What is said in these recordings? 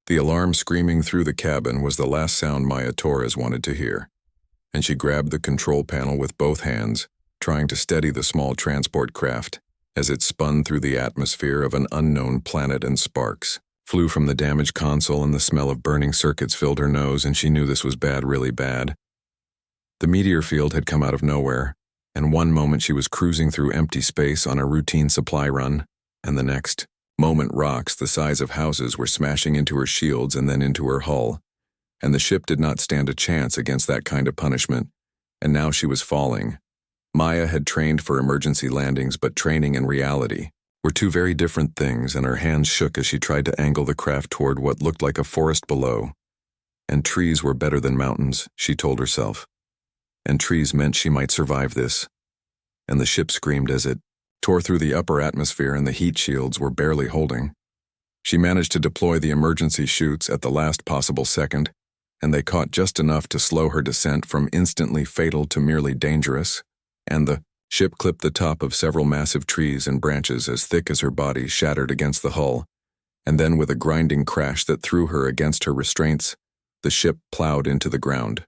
The alarm screaming through the cabin was the last sound Maya Torres wanted to hear, and she grabbed the control panel with both hands, trying to steady the small transport craft as it spun through the atmosphere of an unknown planet, and sparks flew from the damaged console and the smell of burning circuits filled her nose, and she knew this was bad, really bad. The meteor field had come out of nowhere, and one moment she was cruising through empty space on a routine supply run, and the next moment rocks the size of houses were smashing into her shields and then into her hull, and the ship did not stand a chance against that kind of punishment, and now she was falling. Maya had trained for emergency landings, but training and reality were two very different things, and her hands shook as she tried to angle the craft toward what looked like a forest below. And trees were better than mountains, she told herself. And trees meant she might survive this. And the ship screamed as it tore through the upper atmosphere, and the heat shields were barely holding. She managed to deploy the emergency chutes at the last possible second, and they caught just enough to slow her descent from instantly fatal to merely dangerous, and the ship clipped the top of several massive trees and branches as thick as her body shattered against the hull, and then with a grinding crash that threw her against her restraints, the ship plowed into the ground.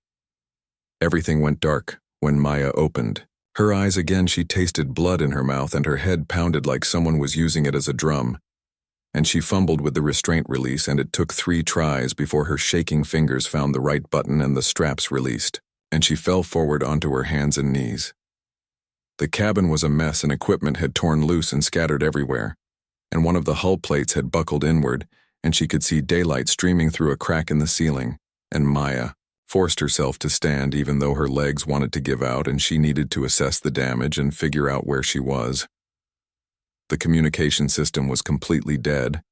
Everything went dark when Maya opened her eyes again. She tasted blood in her mouth, and her head pounded like someone was using it as a drum, and she fumbled with the restraint release, and it took 3 tries before her shaking fingers found the right button and the straps released, and she fell forward onto her hands and knees. The cabin was a mess, and equipment had torn loose and scattered everywhere, and one of the hull plates had buckled inward, and she could see daylight streaming through a crack in the ceiling, and Maya forced herself to stand even though her legs wanted to give out, and she needed to assess the damage and figure out where she was. The communication system was completely dead,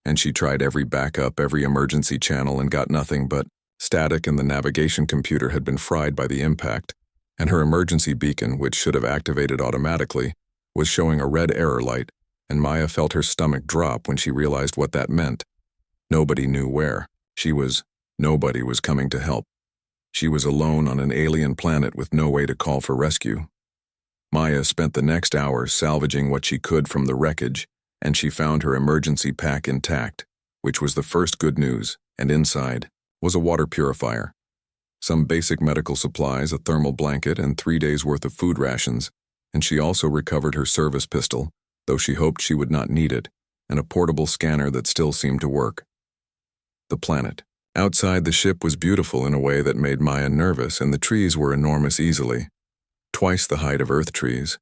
and she tried every backup, every emergency channel, and got nothing but static, and the navigation computer had been fried by the impact, and her emergency beacon, which should have activated automatically, was showing a red error light, and Maya felt her stomach drop when she realized what that meant. Nobody knew where nobody was coming to help. She was alone on an alien planet with no way to call for rescue. Maya spent the next hours salvaging what she could from the wreckage, and she found her emergency pack intact, which was the first good news, and inside was a water purifier, some basic medical supplies, a thermal blanket, and 3 days' worth of food rations, and she also recovered her service pistol, though she hoped she would not need it, and a portable scanner that still seemed to work. The planet outside the ship was beautiful in a way that made Maya nervous, and the trees were enormous, easily twice the height of Earth trees,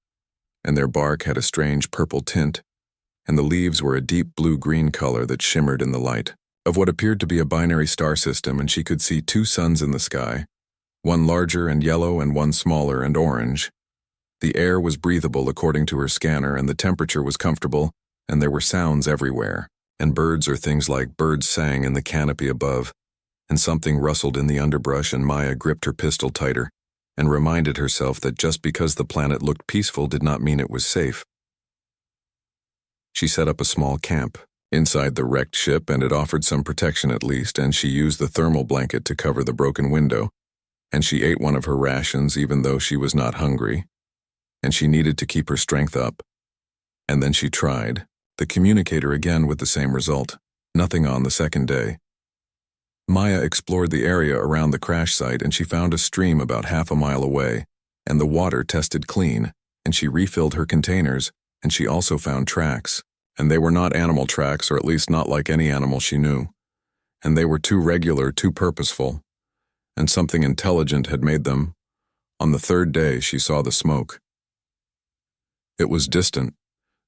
and their bark had a strange purple tint, and the leaves were a deep blue-green color that shimmered in the light of what appeared to be a binary star system, and she could see 2 suns in the sky, one larger and yellow and one smaller and orange. The air was breathable according to her scanner, and the temperature was comfortable, and there were sounds everywhere, and birds or things like birds sang in the canopy above, and something rustled in the underbrush, and Maya gripped her pistol tighter and reminded herself that just because the planet looked peaceful did not mean it was safe. She set up a small camp inside the wrecked ship, and it offered some protection at least, and she used the thermal blanket to cover the broken window, and she ate one of her rations even though she was not hungry, and she needed to keep her strength up. And then she tried the communicator again with the same result. Nothing on the second day. Maya explored the area around the crash site, and she found a stream about half a mile away, and the water tested clean, and she refilled her containers, and she also found tracks, and they were not animal tracks, or at least not like any animal she knew, and they were too regular, too purposeful, and something intelligent had made them. On the 3rd day, she saw the smoke. It was distant,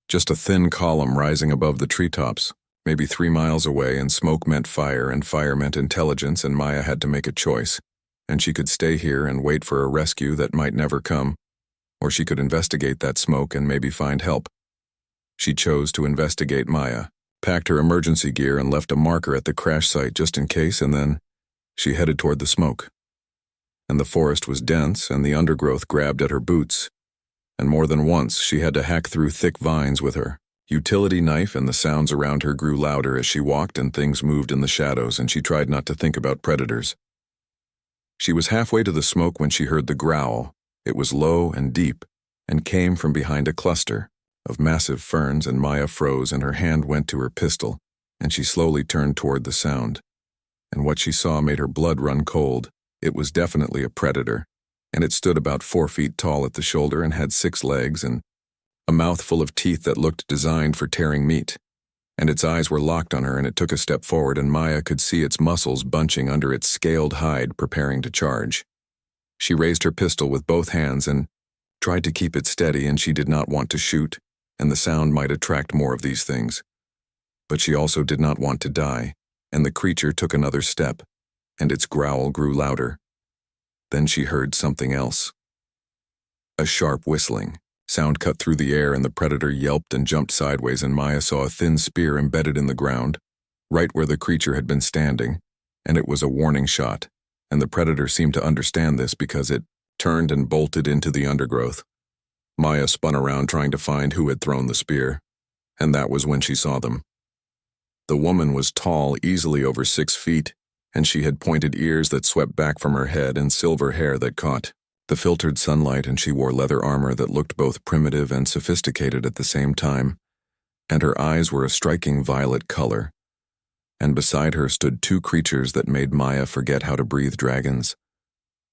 just a thin column rising above the treetops, maybe 3 miles away, and smoke meant fire, and fire meant intelligence, and Maya had to make a choice, and she could stay here and wait for a rescue that might never come, or she could investigate that smoke and maybe find help. She chose to investigate. Maya packed her emergency gear and left a marker at the crash site just in case, and then she headed toward the smoke. And the forest was dense, and the undergrowth grabbed at her boots, and more than once she had to hack through thick vines with her utility knife, and the sounds around her grew louder as she walked, and things moved in the shadows, and she tried not to think about predators. She was halfway to the smoke when she heard the growl. It was low and deep, and came from behind a cluster of massive ferns, and Maya froze, and her hand went to her pistol, and she slowly turned toward the sound. And what she saw made her blood run cold. It was definitely a predator, and it stood about 4 feet tall at the shoulder and had 6 legs and a mouth full of teeth that looked designed for tearing meat. And its eyes were locked on her, and it took a step forward, and Maya could see its muscles bunching under its scaled hide, preparing to charge. She raised her pistol with both hands and tried to keep it steady, and she did not want to shoot, and the sound might attract more of these things. But she also did not want to die, and the creature took another step, and its growl grew louder. Then she heard something else. A sharp whistling. Sound cut through the air, and the predator yelped and jumped sideways, and Maya saw a thin spear embedded in the ground, right where the creature had been standing, and it was a warning shot, and the predator seemed to understand this because it turned and bolted into the undergrowth. Maya spun around trying to find who had thrown the spear, and that was when she saw them. The woman was tall, easily over 6 feet, and she had pointed ears that swept back from her head and silver hair that caught the filtered sunlight, and she wore leather armor that looked both primitive and sophisticated at the same time, and her eyes were a striking violet color. And beside her stood 2 creatures that made Maya forget how to breathe dragons.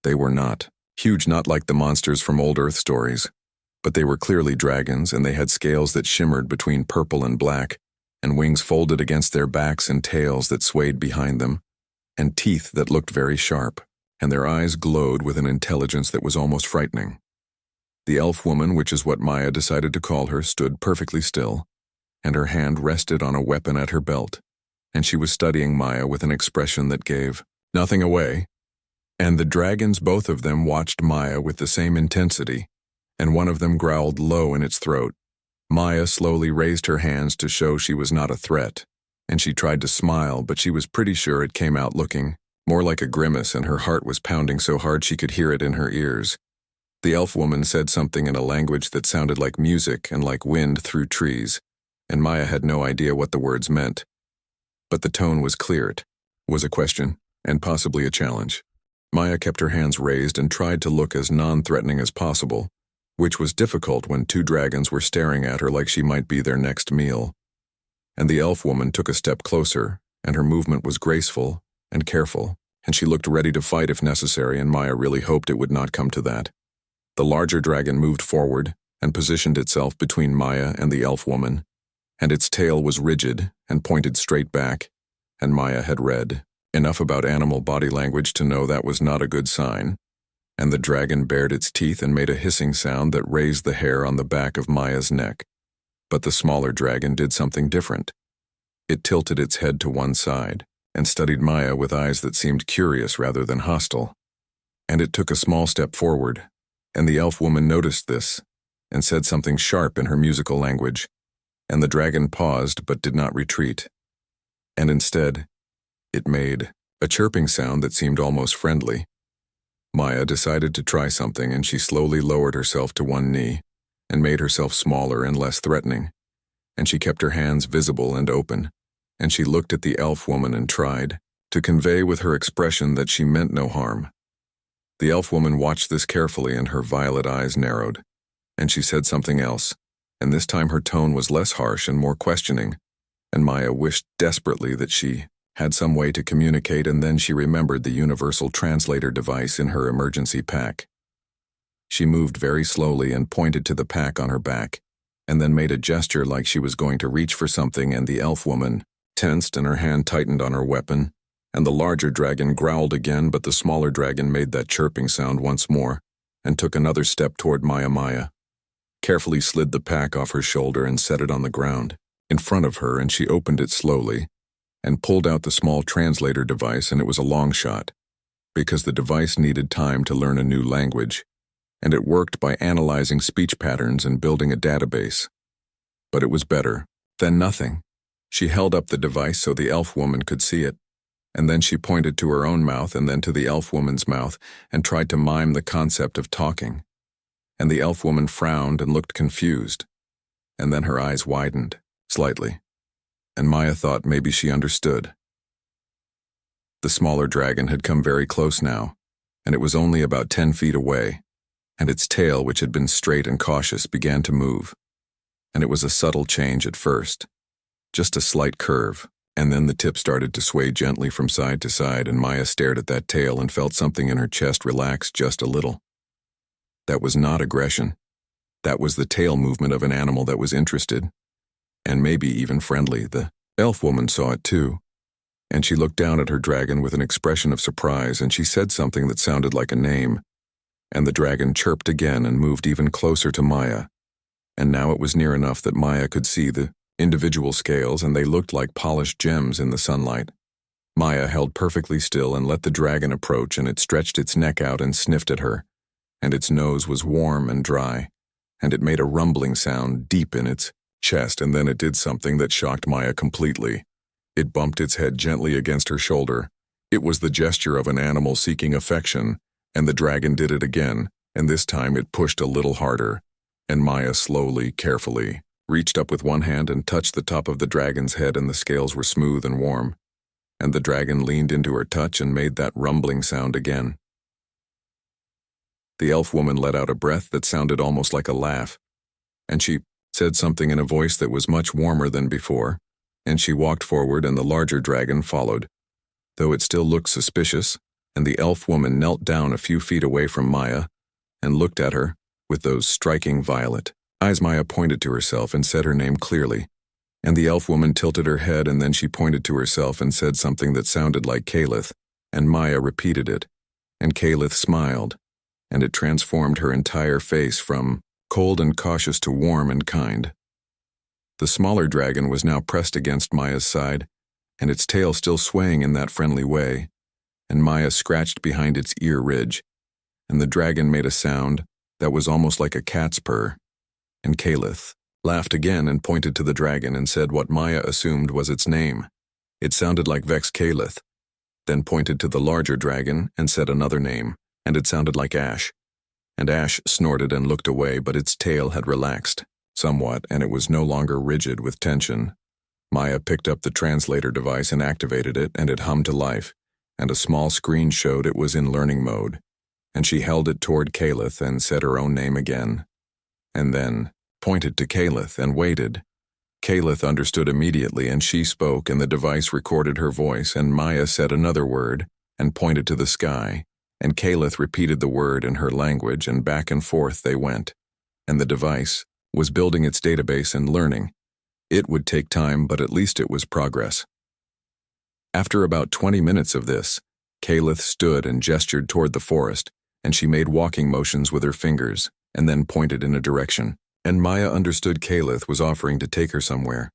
They were not huge, not like the monsters from old Earth stories, but they were clearly dragons, and they had scales that shimmered between purple and black, and wings folded against their backs and tails that swayed behind them, and teeth that looked very sharp, and their eyes glowed with an intelligence that was almost frightening. The elf woman, which is what Maya decided to call her, stood perfectly still, and her hand rested on a weapon at her belt, and she was studying Maya with an expression that gave nothing away. And the dragons, both of them, watched Maya with the same intensity, and one of them growled low in its throat. Maya slowly raised her hands to show she was not a threat, and she tried to smile, but she was pretty sure it came out looking more like a grimace, and her heart was pounding so hard she could hear it in her ears. The elf woman said something in a language that sounded like music and like wind through trees, and Maya had no idea what the words meant. But the tone was clear. It was a question, and possibly a challenge. Maya kept her hands raised and tried to look as non-threatening as possible, which was difficult when 2 dragons were staring at her like she might be their next meal. And the elf woman took a step closer, and her movement was graceful and careful, and she looked ready to fight if necessary, and Maya really hoped it would not come to that. The larger dragon moved forward and positioned itself between Maya and the elf woman, and its tail was rigid and pointed straight back, and Maya had read enough about animal body language to know that was not a good sign, and the dragon bared its teeth and made a hissing sound that raised the hair on the back of Maya's neck. But the smaller dragon did something different. It tilted its head to one side and studied Maya with eyes that seemed curious rather than hostile. And it took a small step forward, and the elf woman noticed this and said something sharp in her musical language, and the dragon paused but did not retreat. And instead, it made a chirping sound that seemed almost friendly. Maya decided to try something, and she slowly lowered herself to one knee and made herself smaller and less threatening, and she kept her hands visible and open, and she looked at the elf woman and tried to convey with her expression that she meant no harm. The elf woman watched this carefully, and her violet eyes narrowed, and she said something else, and this time her tone was less harsh and more questioning, and Maya wished desperately that she had some way to communicate, and then she remembered the universal translator device in her emergency pack. She moved very slowly and pointed to the pack on her back, and then made a gesture like she was going to reach for something, and the elf woman tensed and her hand tightened on her weapon, and the larger dragon growled again, but the smaller dragon made that chirping sound once more and took another step toward Maya, carefully slid the pack off her shoulder and set it on the ground in front of her, and she opened it slowly and pulled out the small translator device, and it was a long shot, because the device needed time to learn a new language, and it worked by analyzing speech patterns and building a database. But it was better than nothing. She held up the device so the elf woman could see it, and then she pointed to her own mouth and then to the elf woman's mouth and tried to mime the concept of talking. And the elf woman frowned and looked confused, and then her eyes widened slightly, and Maya thought maybe she understood. The smaller dragon had come very close now, and it was only about 10 feet away, and its tail, which had been straight and cautious, began to move, and it was a subtle change at first, just a slight curve, And then the tip started to sway gently from side to side, and Maya stared at that tail and felt something in her chest relax just a little. That was not aggression. That was the tail movement of an animal that was interested, and maybe even friendly. The elf woman saw it too, and she looked down at her dragon with an expression of surprise, and she said something that sounded like a name, and the dragon chirped again and moved even closer to Maya, and now it was near enough that Maya could see the individual scales, and they looked like polished gems in the sunlight. Maya held perfectly still and let the dragon approach, and it stretched its neck out and sniffed at her, and its nose was warm and dry, and it made a rumbling sound deep in its chest, and then it did something that shocked Maya completely. It bumped its head gently against her shoulder. It was the gesture of an animal seeking affection, and the dragon did it again, and this time it pushed a little harder, and Maya slowly, carefully, reached up with one hand and touched the top of the dragon's head, and the scales were smooth and warm, and the dragon leaned into her touch and made that rumbling sound again. The elf woman let out a breath that sounded almost like a laugh, and she said something in a voice that was much warmer than before, and she walked forward, and the larger dragon followed, though it still looked suspicious, and the elf woman knelt down a few feet away from Maya and looked at her with those striking violet eyes. Maya pointed to herself and said her name clearly, and the elf woman tilted her head, and then she pointed to herself and said something that sounded like Calith, and Maya repeated it, and Calith smiled, and it transformed her entire face from cold and cautious to warm and kind. The smaller dragon was now pressed against Maya's side, and its tail still swaying in that friendly way, and Maya scratched behind its ear ridge, and the dragon made a sound that was almost like a cat's purr, and Calith laughed again and pointed to the dragon and said what Maya assumed was its name. It sounded like Vex Calith, then pointed to the larger dragon and said another name, and it sounded like Ash, and Ash snorted and looked away, but its tail had relaxed somewhat, and it was no longer rigid with tension. Maya picked up the translator device and activated it, and it hummed to life, and a small screen showed it was in learning mode, and she held it toward Calith and said her own name again, and then pointed to Calith and waited. Calith understood immediately, and she spoke, and the device recorded her voice, and Maya said another word and pointed to the sky, and Calith repeated the word in her language, and back and forth they went, and the device was building its database and learning. It would take time, but at least it was progress. After about 20 minutes of this, Calith stood and gestured toward the forest, and she made walking motions with her fingers, and then pointed in a direction, and Maya understood Calith was offering to take her somewhere.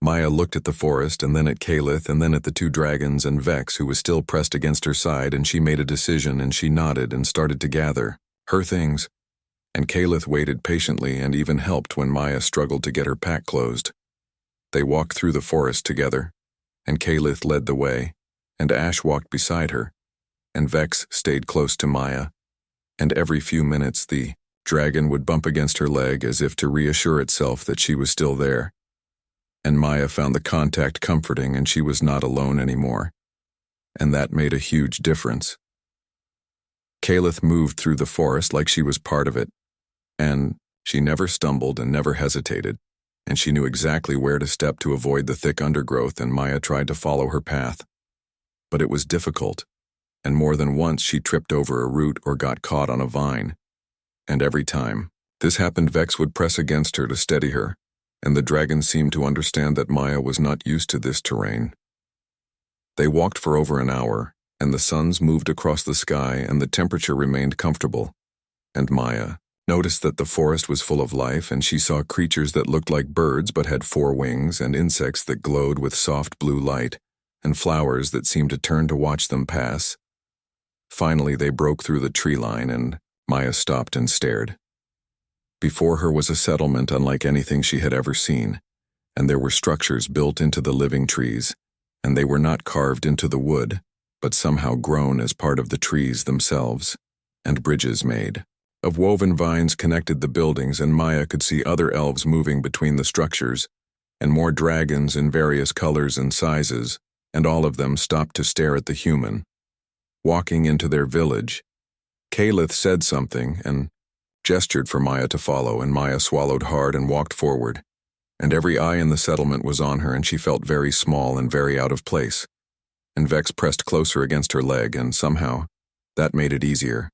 Maya looked at the forest, and then at Calith, and then at the two dragons and Vex, who was still pressed against her side, and she made a decision, and she nodded and started to gather her things, and Calith waited patiently and even helped when Maya struggled to get her pack closed. They walked through the forest together, and Calith led the way, and Ash walked beside her, and Vex stayed close to Maya, and every few minutes the dragon would bump against her leg as if to reassure itself that she was still there, and Maya found the contact comforting, and she was not alone anymore, and that made a huge difference. Calith moved through the forest like she was part of it, and she never stumbled and never hesitated, and she knew exactly where to step to avoid the thick undergrowth, and Maya tried to follow her path. But it was difficult, and more than once she tripped over a root or got caught on a vine. And every time this happened, Vex would press against her to steady her, and the dragon seemed to understand that Maya was not used to this terrain. They walked for over an hour, and the suns moved across the sky, and the temperature remained comfortable, and Maya noticed that the forest was full of life, and she saw creatures that looked like birds but had 4 wings, and insects that glowed with soft blue light, and flowers that seemed to turn to watch them pass. Finally, they broke through the tree line, and Maya stopped and stared. Before her was a settlement unlike anything she had ever seen, and there were structures built into the living trees, and they were not carved into the wood, but somehow grown as part of the trees themselves, and bridges made of woven vines connected the buildings, and Maya could see other elves moving between the structures, and more dragons in various colors and sizes, and all of them stopped to stare at the human walking into their village. Calith said something and gestured for Maya to follow, and Maya swallowed hard and walked forward. and every eye in the settlement was on her, and she felt very small and very out of place. And Vex pressed closer against her leg, and somehow, that made it easier.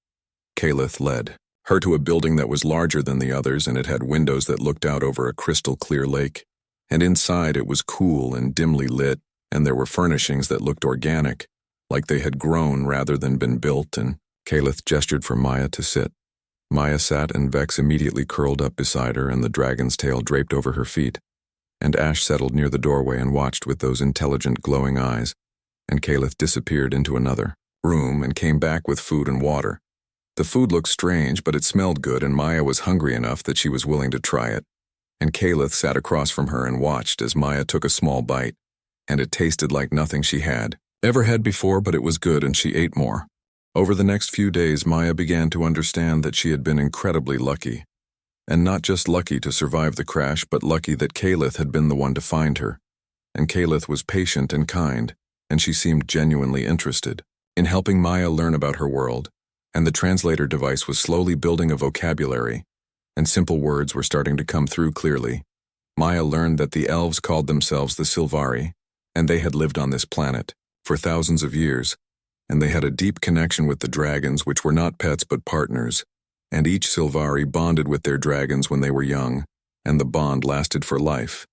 Kalith led her to a building that was larger than the others, and it had windows that looked out over a crystal-clear lake. And inside it was cool and dimly lit, and there were furnishings that looked organic, like they had grown rather than been built, and Kalith gestured for Maya to sit. Maya sat, and Vex immediately curled up beside her, and the dragon's tail draped over her feet. And Ash settled near the doorway and watched with those intelligent, glowing eyes, and Kalith disappeared into another room and came back with food and water. The food looked strange, but it smelled good, and Maya was hungry enough that she was willing to try it. And Kalith sat across from her and watched as Maya took a small bite, and it tasted like nothing she had ever had before, but it was good, and she ate more. Over the next few days, Maya began to understand that she had been incredibly lucky. And not just lucky to survive the crash, but lucky that Kalith had been the one to find her. And Kalith was patient and kind, and she seemed genuinely interested in helping Maya learn about her world. And the translator device was slowly building a vocabulary, and simple words were starting to come through clearly. Maya learned that the elves called themselves the Sylvari, and they had lived on this planet for thousands of years, and they had a deep connection with the dragons, which were not pets but partners, and each Sylvari bonded with their dragons when they were young, and the bond lasted for life.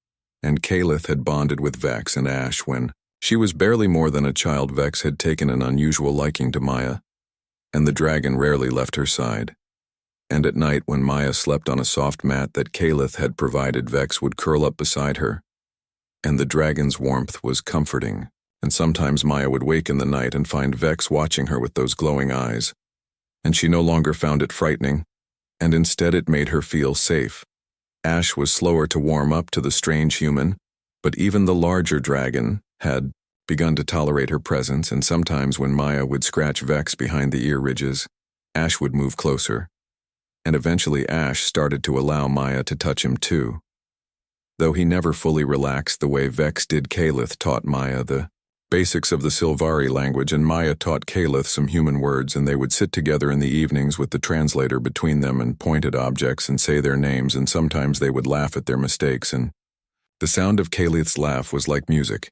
And Kalith had bonded with Vex and Ash when she was barely more than a child. Vex had taken an unusual liking to Maya, and the dragon rarely left her side. And at night, when Maya slept on a soft mat that Kalith had provided, Vex would curl up beside her, and the dragon's warmth was comforting. And sometimes Maya would wake in the night and find Vex watching her with those glowing eyes, and she no longer found it frightening, and instead it made her feel safe. Ash was slower to warm up to the strange human, but even the larger dragon had begun to tolerate her presence, and sometimes when Maya would scratch Vex behind the ear ridges, Ash would move closer, and eventually Ash started to allow Maya to touch him too. Though he never fully relaxed the way Vex did, Kalith taught Maya the basics of the Sylvari language, and Maya taught Kalith some human words, and they would sit together in the evenings with the translator between them and point at objects and say their names, and sometimes they would laugh at their mistakes, and the sound of Kalith's laugh was like music,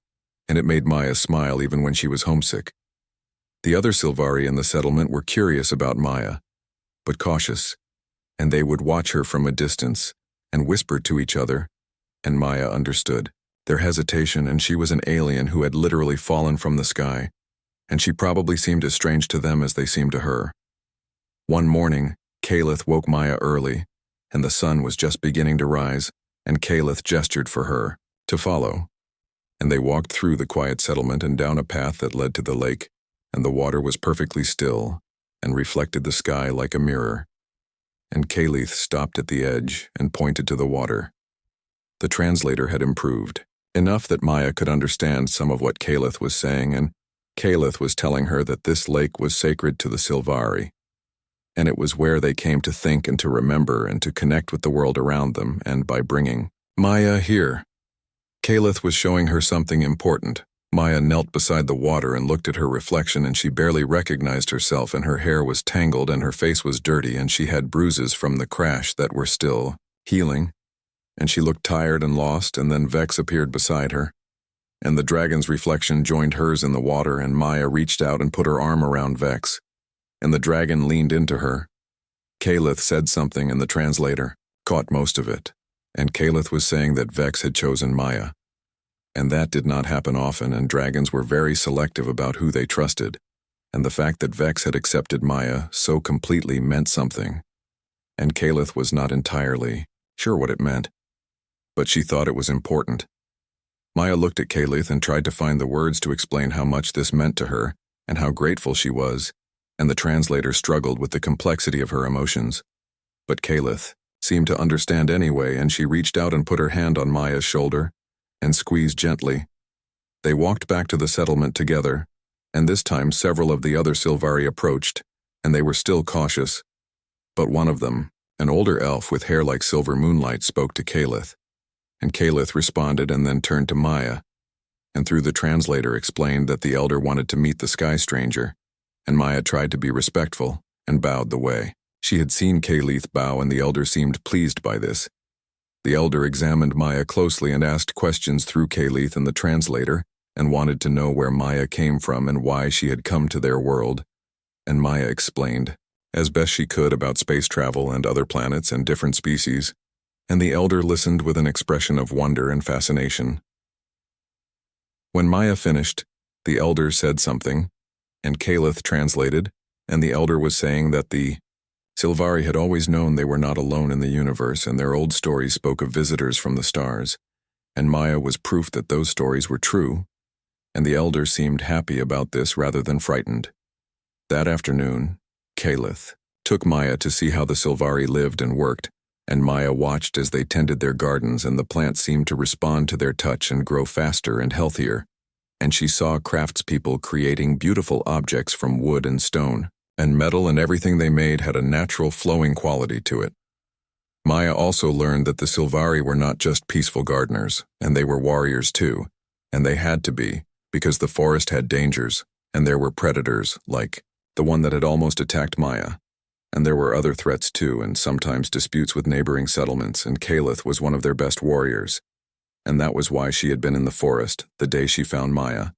and it made Maya smile even when she was homesick. The other Sylvari in the settlement were curious about Maya, but cautious, and they would watch her from a distance and whisper to each other, and Maya understood their hesitation, and she was an alien who had literally fallen from the sky, and she probably seemed as strange to them as they seemed to her. One morning, Kalith woke Maya early, and the sun was just beginning to rise, and Kalith gestured for her to follow. And they walked through the quiet settlement and down a path that led to the lake, and the water was perfectly still and reflected the sky like a mirror. And Kalith stopped at the edge and pointed to the water. The translator had improved enough that Maya could understand some of what Kalith was saying, and Kalith was telling her that this lake was sacred to the Sylvari, and it was where they came to think and to remember and to connect with the world around them, and by bringing Maya here, Kalith was showing her something important. Maya knelt beside the water and looked at her reflection, and she barely recognized herself, and her hair was tangled and her face was dirty, and she had bruises from the crash that were still healing. And she looked tired and lost, and then Vex appeared beside her, and the dragon's reflection joined hers in the water, and Maya reached out and put her arm around Vex, and the dragon leaned into her. Kalith said something, and the translator caught most of it, and Kalith was saying that Vex had chosen Maya, and that did not happen often, and dragons were very selective about who they trusted, and the fact that Vex had accepted Maya so completely meant something, and Kalith was not entirely sure what it meant, but she thought it was important. Maya looked at Kalith and tried to find the words to explain how much this meant to her and how grateful she was, and the translator struggled with the complexity of her emotions. But Kalith seemed to understand anyway, and she reached out and put her hand on Maya's shoulder and squeezed gently. They walked back to the settlement together, and this time several of the other Sylvari approached, and they were still cautious. But one of them, an older elf with hair like silver moonlight, spoke to Kalith. And Kalith responded and then turned to Maya, and through the translator explained that the elder wanted to meet the sky stranger, and Maya tried to be respectful and bowed the way. She had seen Kalith bow, and the elder seemed pleased by this. The elder examined Maya closely and asked questions through Kalith and the translator, and wanted to know where Maya came from and why she had come to their world. And Maya explained, as best she could, about space travel and other planets and different species, and the elder listened with an expression of wonder and fascination. When Maya finished, the elder said something, and Kalith translated, and the elder was saying that the Sylvari had always known they were not alone in the universe, and their old stories spoke of visitors from the stars, and Maya was proof that those stories were true, and the elder seemed happy about this rather than frightened. That afternoon, Kalith took Maya to see how the Sylvari lived and worked, and Maya watched as they tended their gardens, and the plants seemed to respond to their touch and grow faster and healthier, and she saw craftspeople creating beautiful objects from wood and stone, and metal, and everything they made had a natural flowing quality to it. Maya also learned that the Sylvari were not just peaceful gardeners, and they were warriors too, and they had to be, because the forest had dangers, and there were predators, like the one that had almost attacked Maya. And there were other threats too, and sometimes disputes with neighboring settlements, and Kalith was one of their best warriors. And that was why she had been in the forest the day she found Maya.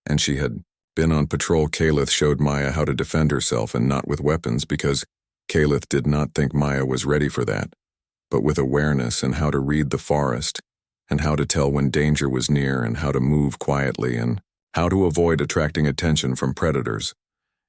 And she had been on patrol. Kalith showed Maya how to defend herself, and not with weapons, because Kalith did not think Maya was ready for that, but with awareness and how to read the forest, and how to tell when danger was near, and how to move quietly, and how to avoid attracting attention from predators.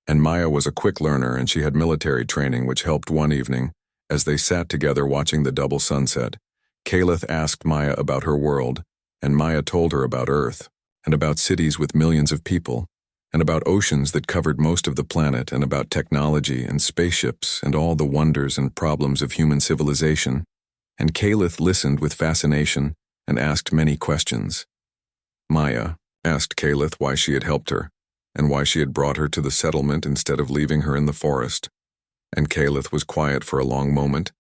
And Maya was a quick learner, and she had military training, which helped. One evening, as they sat together watching the double sunset, Kalith asked Maya about her world, and Maya told her about Earth, and about cities with millions of people, and about oceans that covered most of the planet, and about technology and spaceships and all the wonders and problems of human civilization. And Kalith listened with fascination and asked many questions. Maya asked Kalith why she had helped her, and why she had brought her to the settlement instead of leaving her in the forest. And Kalith was quiet for a long moment,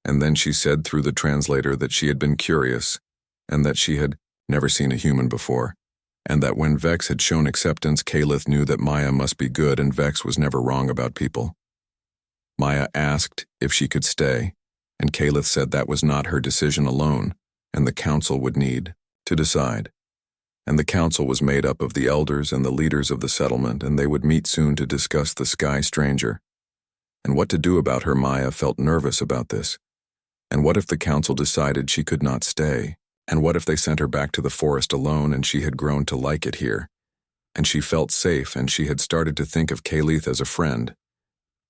and then she said through the translator that she had been curious, and that she had never seen a human before, and that when Vex had shown acceptance, Kalith knew that Maya must be good, and Vex was never wrong about people. Maya asked if she could stay, and Kalith said that was not her decision alone, and the council would need to decide. And the council was made up of the elders and the leaders of the settlement, and they would meet soon to discuss the Sky Stranger. And what to do about her. Maya felt nervous about this. And what if the council decided she could not stay? And what if they sent her back to the forest alone, and she had grown to like it here? And she felt safe, and she had started to think of Kalith as a friend.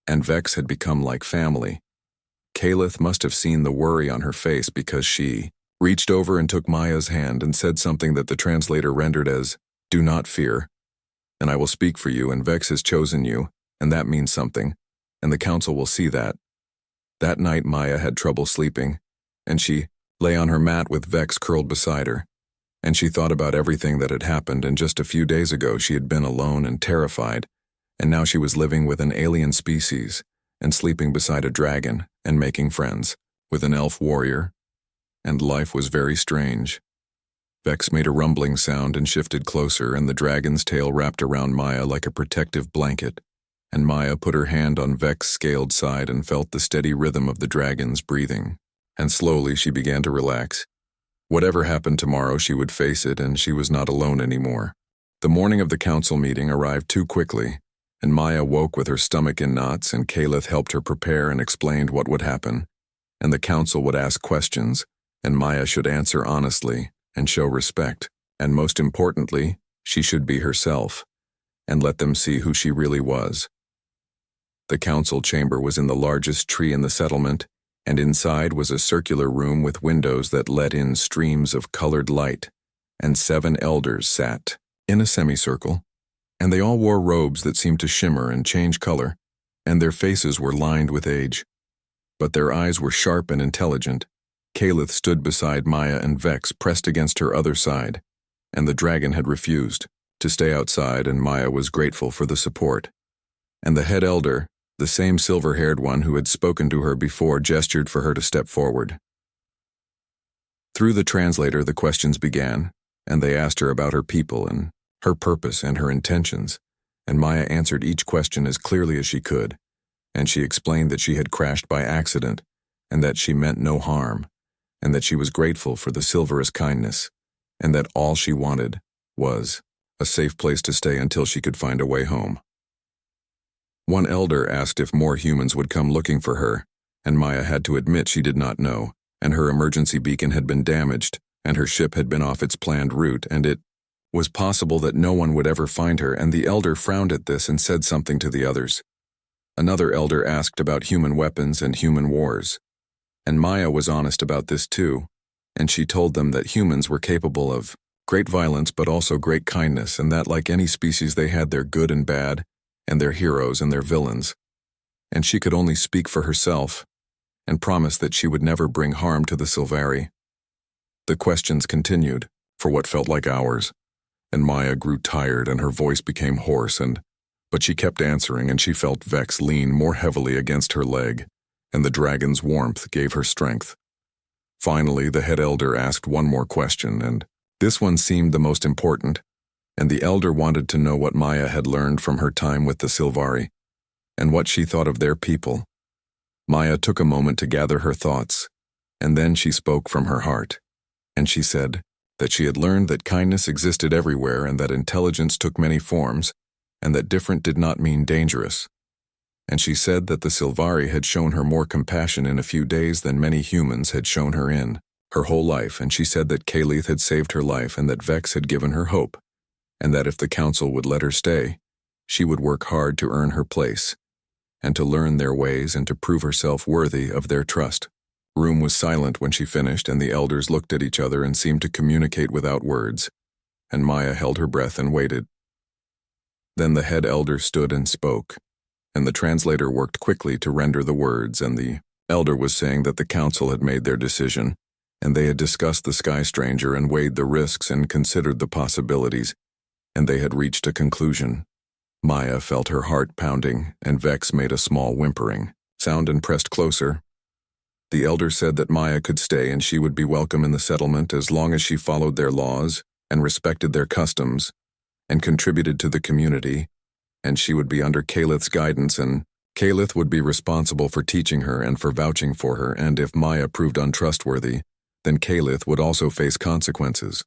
And Vex had become like family. Kalith must have seen the worry on her face, because she reached over and took Maya's hand and said something that the translator rendered as, "Do not fear, and I will speak for you, and Vex has chosen you, and that means something, and the council will see that." That night Maya had trouble sleeping, and she lay on her mat with Vex curled beside her, and she thought about everything that had happened, and just a few days ago she had been alone and terrified, and now she was living with an alien species, and sleeping beside a dragon, and making friends with an elf warrior, and life was very strange. Vex made a rumbling sound and shifted closer, and the dragon's tail wrapped around Maya like a protective blanket, and Maya put her hand on Vex's scaled side and felt the steady rhythm of the dragon's breathing, and slowly she began to relax. Whatever happened tomorrow, she would face it, and she was not alone anymore. The morning of the council meeting arrived too quickly, and Maya woke with her stomach in knots, and Kalith helped her prepare and explained what would happen, and the council would ask questions, and Maya should answer honestly and show respect, and most importantly, she should be herself, and let them see who she really was. The council chamber was in the largest tree in the settlement, and inside was a circular room with windows that let in streams of colored light, and 7 elders sat in a semicircle, and they all wore robes that seemed to shimmer and change color, and their faces were lined with age, but their eyes were sharp and intelligent. Kalith stood beside Maya, and Vex pressed against her other side, and the dragon had refused to stay outside, and Maya was grateful for the support. And the head elder, the same silver-haired one who had spoken to her before, gestured for her to step forward. Through the translator, the questions began, and they asked her about her people and her purpose and her intentions, and Maya answered each question as clearly as she could, and she explained that she had crashed by accident, and that she meant no harm, and that she was grateful for the silver's kindness, and that all she wanted was a safe place to stay until she could find a way home. One elder asked if more humans would come looking for her, and Maya had to admit she did not know, and her emergency beacon had been damaged, and her ship had been off its planned route, and it was possible that no one would ever find her, and the elder frowned at this and said something to the others. Another elder asked about human weapons and human wars, and Maya was honest about this too, and she told them that humans were capable of great violence but also great kindness, and that like any species they had their good and bad, and their heroes and their villains, and she could only speak for herself, and promise that she would never bring harm to the Silvari. The questions continued, for what felt like hours, and Maya grew tired and her voice became hoarse, but she kept answering, and she felt Vex lean more heavily against her leg, and the dragon's warmth gave her strength. Finally, the head elder asked one more question, and this one seemed the most important, and the elder wanted to know what Maya had learned from her time with the Silvari, and what she thought of their people. Maya took a moment to gather her thoughts, and then she spoke from her heart, and she said that she had learned that kindness existed everywhere and that intelligence took many forms, and that different did not mean dangerous. And she said that the Silvari had shown her more compassion in a few days than many humans had shown her in her whole life, and she said that Kalith had saved her life and that Vex had given her hope, and that if the council would let her stay, she would work hard to earn her place, and to learn their ways and to prove herself worthy of their trust. The room was silent when she finished, and the elders looked at each other and seemed to communicate without words, and Maya held her breath and waited. Then the head elder stood and spoke, and the translator worked quickly to render the words, and the elder was saying that the council had made their decision, and they had discussed the sky stranger and weighed the risks and considered the possibilities, and they had reached a conclusion. Maya felt her heart pounding, and Vex made a small whimpering sound and pressed closer. The elder said that Maya could stay and she would be welcome in the settlement as long as she followed their laws and respected their customs and contributed to the community, and she would be under Kalith's guidance, and Kalith would be responsible for teaching her and for vouching for her, and if Maya proved untrustworthy, then Kalith would also face consequences.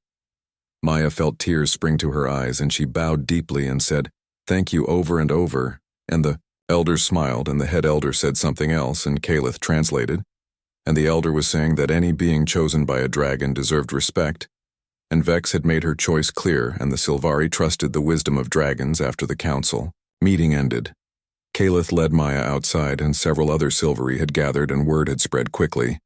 Maya felt tears spring to her eyes, and she bowed deeply and said, "Thank you," over and over, and the elders smiled, and the head elder said something else, and Kalith translated, and the elder was saying that any being chosen by a dragon deserved respect, and Vex had made her choice clear, and the Silvari trusted the wisdom of dragons after the council meeting ended. Kalith led Maya outside, and several other Silvari had gathered, and word had spread quickly,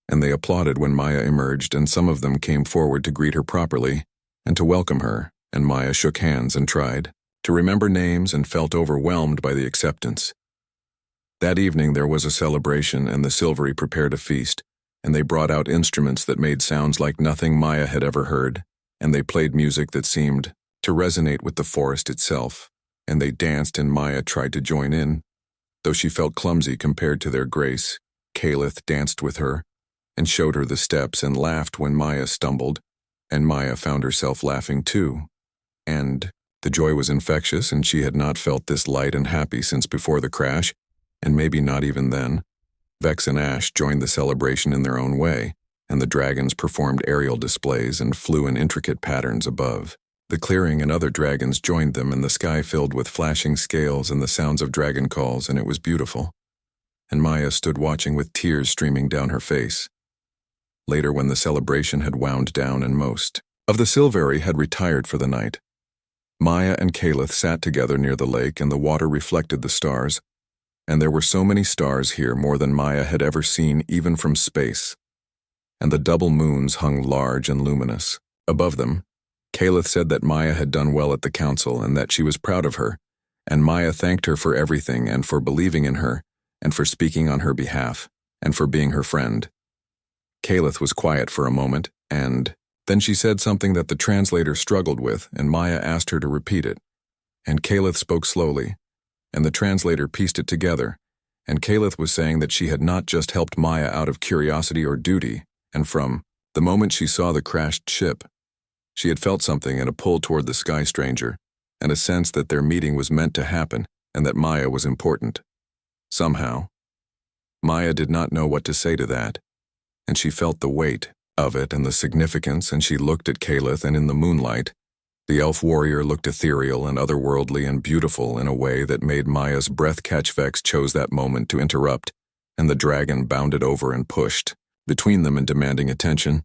and they applauded when Maya emerged, and some of them came forward to greet her properly and to welcome her, and Maya shook hands and tried to remember names and felt overwhelmed by the acceptance. That evening there was a celebration, and the Silvari prepared a feast, and they brought out instruments that made sounds like nothing Maya had ever heard, and they played music that seemed to resonate with the forest itself, and they danced, and Maya tried to join in, though she felt clumsy compared to their grace. Kalith danced with her and showed her the steps and laughed when Maya stumbled, and Maya found herself laughing too, and the joy was infectious, and she had not felt this light and happy since before the crash, and maybe not even then. Vex and Ash joined the celebration in their own way, and the dragons performed aerial displays and flew in intricate patterns above the clearing, and other dragons joined them, and the sky filled with flashing scales and the sounds of dragon calls, and it was beautiful. And Maya stood watching with tears streaming down her face. Later, when the celebration had wound down and most of the Silvari had retired for the night, Maya and Kalith sat together near the lake, and the water reflected the stars, and there were so many stars here, more than Maya had ever seen even from space, and the double moons hung large and luminous above them. Kalith said that Maya had done well at the council and that she was proud of her, and Maya thanked her for everything and for believing in her and for speaking on her behalf and for being her friend. Kalith was quiet for a moment, and then she said something that the translator struggled with, and Maya asked her to repeat it. And Kalith spoke slowly, and the translator pieced it together, and Kalith was saying that she had not just helped Maya out of curiosity or duty, and from the moment she saw the crashed ship, she had felt something and a pull toward the sky stranger, and a sense that their meeting was meant to happen and that Maya was important. Somehow. Maya did not know what to say to that, and she felt the weight of it and the significance, and she looked at Kalith, and in the moonlight, the elf warrior looked ethereal and otherworldly and beautiful in a way that made Maya's breath catch. Vex chose that moment to interrupt, and the dragon bounded over and pushed between them and demanding attention.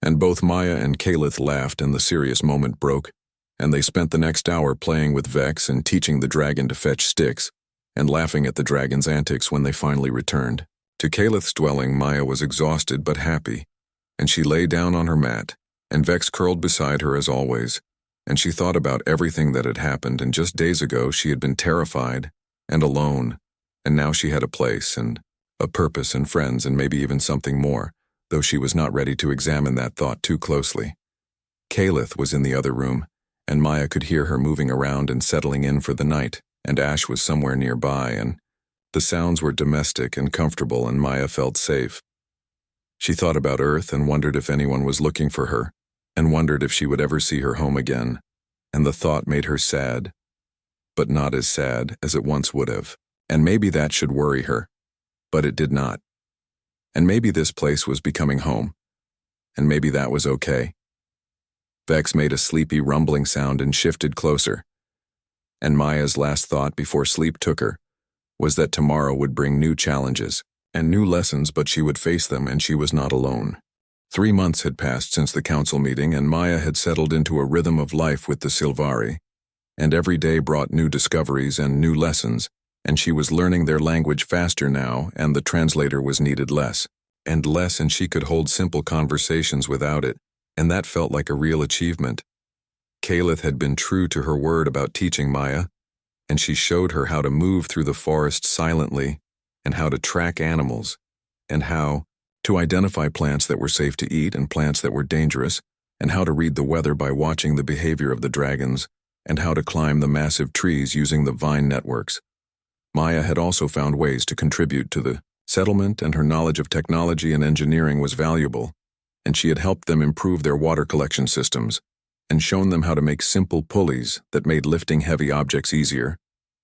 And both Maya and Kalith laughed, and the serious moment broke, and they spent the next hour playing with Vex and teaching the dragon to fetch sticks, and laughing at the dragon's antics when they finally returned. To Kalith's dwelling, Maya was exhausted but happy, and she lay down on her mat, and Vex curled beside her as always, and she thought about everything that had happened, and just days ago she had been terrified and alone, and now she had a place and a purpose and friends and maybe even something more, though she was not ready to examine that thought too closely. Kalith was in the other room, and Maya could hear her moving around and settling in for the night, and Ash was somewhere nearby, and the sounds were domestic and comfortable, and Maya felt safe. She thought about Earth and wondered if anyone was looking for her, and wondered if she would ever see her home again, and the thought made her sad, but not as sad as it once would have, and maybe that should worry her, but it did not. And maybe this place was becoming home, and maybe that was okay. Vex made a sleepy rumbling sound and shifted closer, and Maya's last thought before sleep took her was that tomorrow would bring new challenges and new lessons, but she would face them, and she was not alone. 3 months had passed since the council meeting, and Maya had settled into a rhythm of life with the Sylvari, and every day brought new discoveries and new lessons, and she was learning their language faster now, and the translator was needed less, and she could hold simple conversations without it, and that felt like a real achievement. Kalith had been true to her word about teaching Maya, and she showed her how to move through the forest silently, and how to track animals, and how to identify plants that were safe to eat and plants that were dangerous, and how to read the weather by watching the behavior of the dragons, and how to climb the massive trees using the vine networks. Maya had also found ways to contribute to the settlement, and her knowledge of technology and engineering was valuable, and she had helped them improve their water collection systems, and shown them how to make simple pulleys that made lifting heavy objects easier,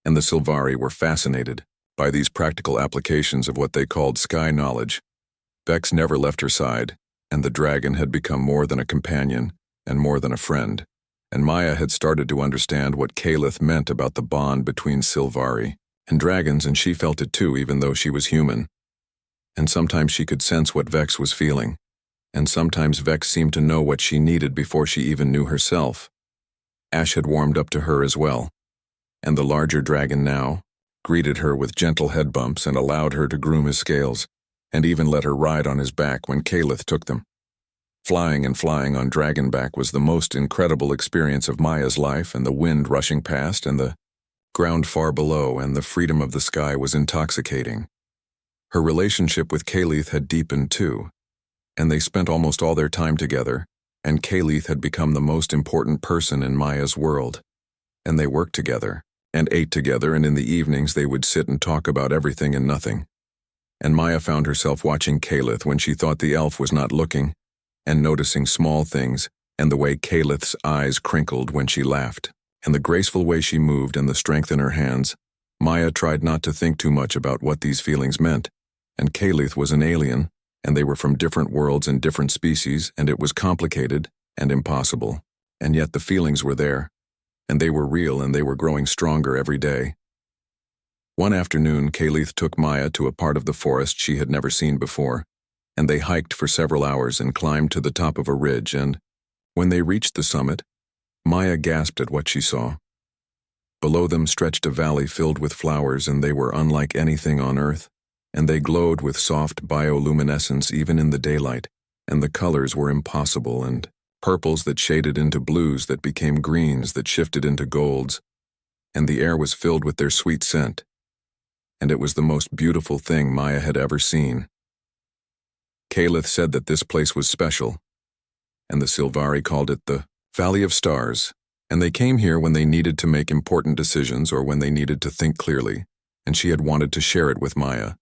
and the Sylvari were fascinated by these practical applications of what they called sky knowledge. Vex never left her side, and the dragon had become more than a companion and more than a friend, and Maya had started to understand what Kalith meant about the bond between Sylvari and dragons, and she felt it too, even though she was human. And sometimes she could sense what Vex was feeling, and sometimes Vex seemed to know what she needed before she even knew herself. Ash had warmed up to her as well, and the larger dragon now greeted her with gentle head bumps and allowed her to groom his scales, and even let her ride on his back when Kalith took them. Flying on Dragonback was the most incredible experience of Maya's life, and the wind rushing past and the ground far below and the freedom of the sky was intoxicating. Her relationship with Kalith had deepened too, and they spent almost all their time together, and Kalith had become the most important person in Maya's world. And they worked together, and ate together, and in the evenings they would sit and talk about everything and nothing. And Maya found herself watching Kalith when she thought the elf was not looking, and noticing small things, and the way Kalith's eyes crinkled when she laughed, and the graceful way she moved and the strength in her hands. Maya tried not to think too much about what these feelings meant, and Kalith was an alien, and they were from different worlds and different species, and it was complicated and impossible, and yet the feelings were there, and they were real, and they were growing stronger every day. One afternoon, Kalith took Maya to a part of the forest she had never seen before, and they hiked for several hours and climbed to the top of a ridge, and when they reached the summit, Maya gasped at what she saw. Below them stretched a valley filled with flowers, and they were unlike anything on Earth, and they glowed with soft bioluminescence even in the daylight, and the colors were impossible, and purples that shaded into blues that became greens that shifted into golds, and the air was filled with their sweet scent, and it was the most beautiful thing Maya had ever seen. Kalith said that this place was special, and the Sylvari called it the Valley of Stars, and they came here when they needed to make important decisions or when they needed to think clearly, and she had wanted to share it with Maya.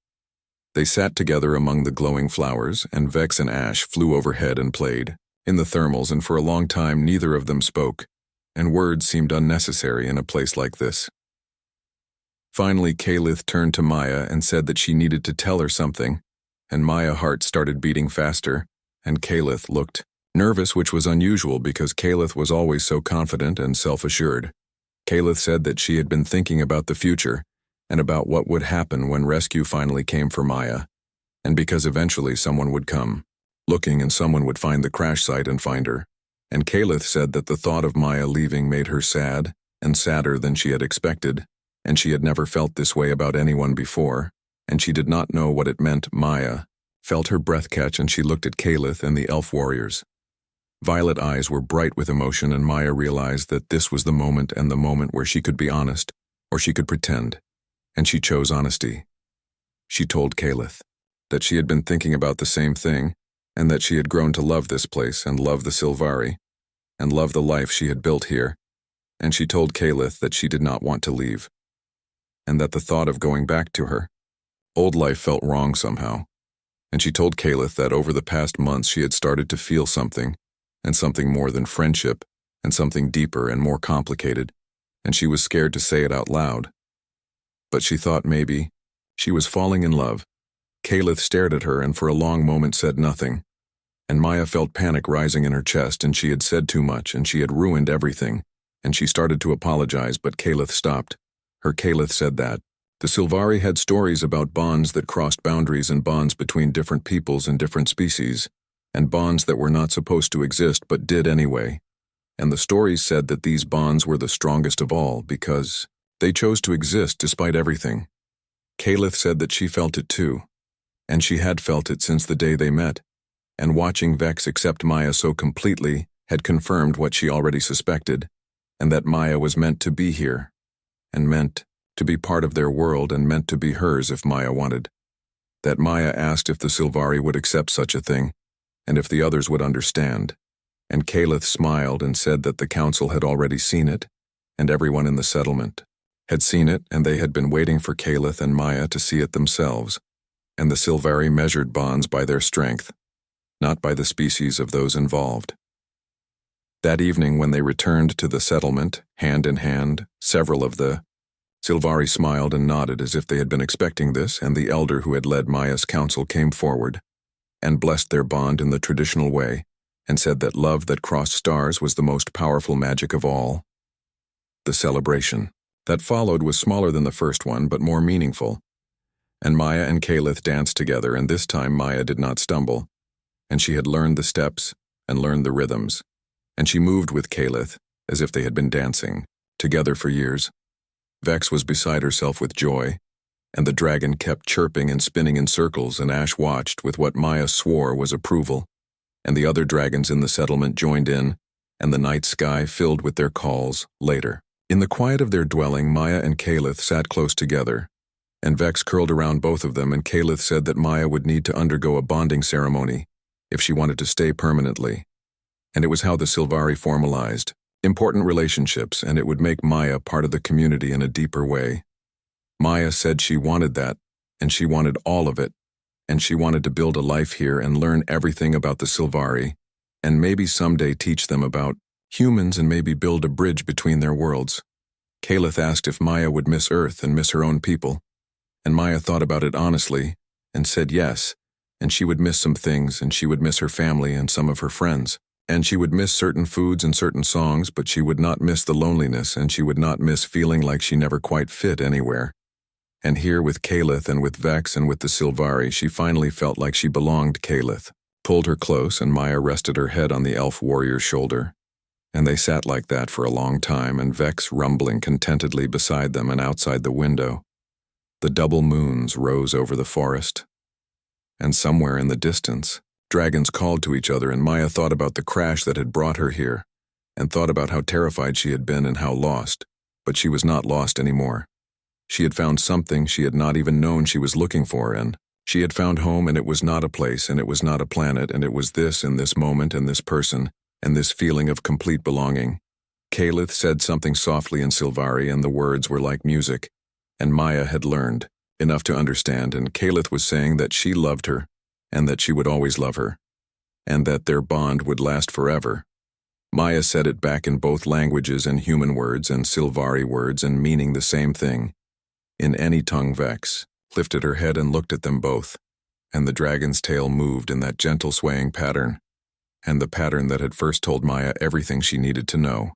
They sat together among the glowing flowers, and Vex and Ash flew overhead and played in the thermals, and for a long time neither of them spoke, and words seemed unnecessary in a place like this. Finally, Kalith turned to Maya and said that she needed to tell her something, and Maya's heart started beating faster, and Kalith looked nervous, which was unusual because Kalith was always so confident and self-assured. Kalith said that she had been thinking about the future and about what would happen when rescue finally came for Maya, and because eventually someone would come, looking, and someone would find the crash site and find her. And Kalith said that the thought of Maya leaving made her sad, and sadder than she had expected, and she had never felt this way about anyone before, and she did not know what it meant. Maya felt her breath catch, and she looked at Kalith and the elf warriors. Violet eyes were bright with emotion, and Maya realized that this was the moment, and the moment where she could be honest, or she could pretend, and she chose honesty. She told Kalith that she had been thinking about the same thing, and that she had grown to love this place and love the Sylvari, and love the life she had built here, and she told Kalith that she did not want to leave, and that the thought of going back to her old life felt wrong somehow. And she told Kalith that over the past months she had started to feel something, and something more than friendship, and something deeper and more complicated, and she was scared to say it out loud. But she thought maybe she was falling in love. Kalith stared at her and for a long moment said nothing, and Maya felt panic rising in her chest, and she had said too much, and she had ruined everything, and she started to apologize, but Kalith stopped her. Kalith said that the Sylvari had stories about bonds that crossed boundaries, and bonds between different peoples and different species, and bonds that were not supposed to exist but did anyway. And the stories said that these bonds were the strongest of all because they chose to exist despite everything. Kalith said that she felt it too, and she had felt it since the day they met, and watching Vex accept Maya so completely had confirmed what she already suspected, and that Maya was meant to be here, and meant to be part of their world, and meant to be hers if Maya wanted. That Maya asked if the Sylvari would accept such a thing, and if the others would understand, and Kalith smiled and said that the council had already seen it, and everyone in the settlement had seen it, and they had been waiting for Kalith and Maya to see it themselves, and the Sylvari measured bonds by their strength, not by the species of those involved. That evening when they returned to the settlement, hand in hand, several of the Sylvari smiled and nodded as if they had been expecting this, and the elder who had led Maya's council came forward and blessed their bond in the traditional way, and said that love that crossed stars was the most powerful magic of all. The celebration that followed was smaller than the first one, but more meaningful, and Maya and Kalith danced together, and this time Maya did not stumble, and she had learned the steps and learned the rhythms, and she moved with Kalith as if they had been dancing together for years. Vex was beside herself with joy, and the dragon kept chirping and spinning in circles, and Ash watched with what Maya swore was approval, and the other dragons in the settlement joined in, and the night sky filled with their calls. Later, in the quiet of their dwelling, Maya and Kalith sat close together, and Vex curled around both of them, and Kalith said that Maya would need to undergo a bonding ceremony if she wanted to stay permanently, and it was how the Sylvari formalized important relationships, and it would make Maya part of the community in a deeper way. Maya said she wanted that, and she wanted all of it, and she wanted to build a life here and learn everything about the Sylvari, and maybe someday teach them about humans and maybe build a bridge between their worlds. Kalith asked if Maya would miss Earth and miss her own people, and Maya thought about it honestly and said yes, and she would miss some things, and she would miss her family and some of her friends, and she would miss certain foods and certain songs, but she would not miss the loneliness, and she would not miss feeling like she never quite fit anywhere. And here with Kalith and with Vex and with the Sylvari, she finally felt like she belonged. Kalith pulled her close, and Maya rested her head on the elf warrior's shoulder, and they sat like that for a long time, and Vex rumbling contentedly beside them, and outside the window the double moons rose over the forest, and somewhere in the distance dragons called to each other, and Maya thought about the crash that had brought her here, and thought about how terrified she had been and how lost, but she was not lost anymore. She had found something she had not even known she was looking for, and she had found home, and it was not a place, and it was not a planet, and it was this and this moment and this person, and this feeling of complete belonging. Kalith said something softly in Sylvari, and the words were like music, and Maya had learned enough to understand, and Kalith was saying that she loved her, and that she would always love her, and that their bond would last forever. Maya said it back in both languages, and human words and Sylvari words, and meaning the same thing. In any tongue. Vex lifted her head and looked at them both, and the dragon's tail moved in that gentle swaying pattern, and the pattern that had first told Maya everything she needed to know.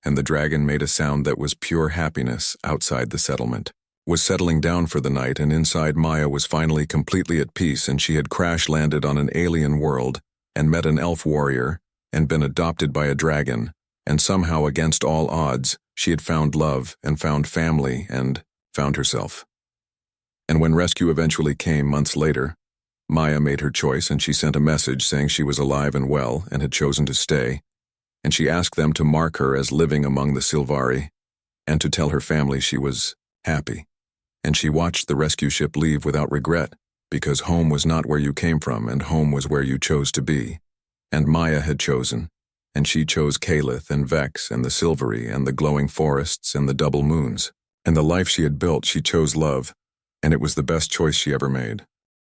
And the dragon made a sound that was pure happiness outside the settlement, was settling down for the night, and inside Maya was finally completely at peace, and she had crash-landed on an alien world and met an elf warrior and been adopted by a dragon, and somehow against all odds, she had found love and found family and found herself. And when rescue eventually came months later, Maya made her choice, and she sent a message saying she was alive and well and had chosen to stay, and she asked them to mark her as living among the Silvari and to tell her family she was happy. And she watched the rescue ship leave without regret, because home was not where you came from, and home was where you chose to be. And Maya had chosen, and she chose Calith and Vex and the Silvari and the glowing forests and the double moons. And the life she had built, she chose love, and it was the best choice she ever made.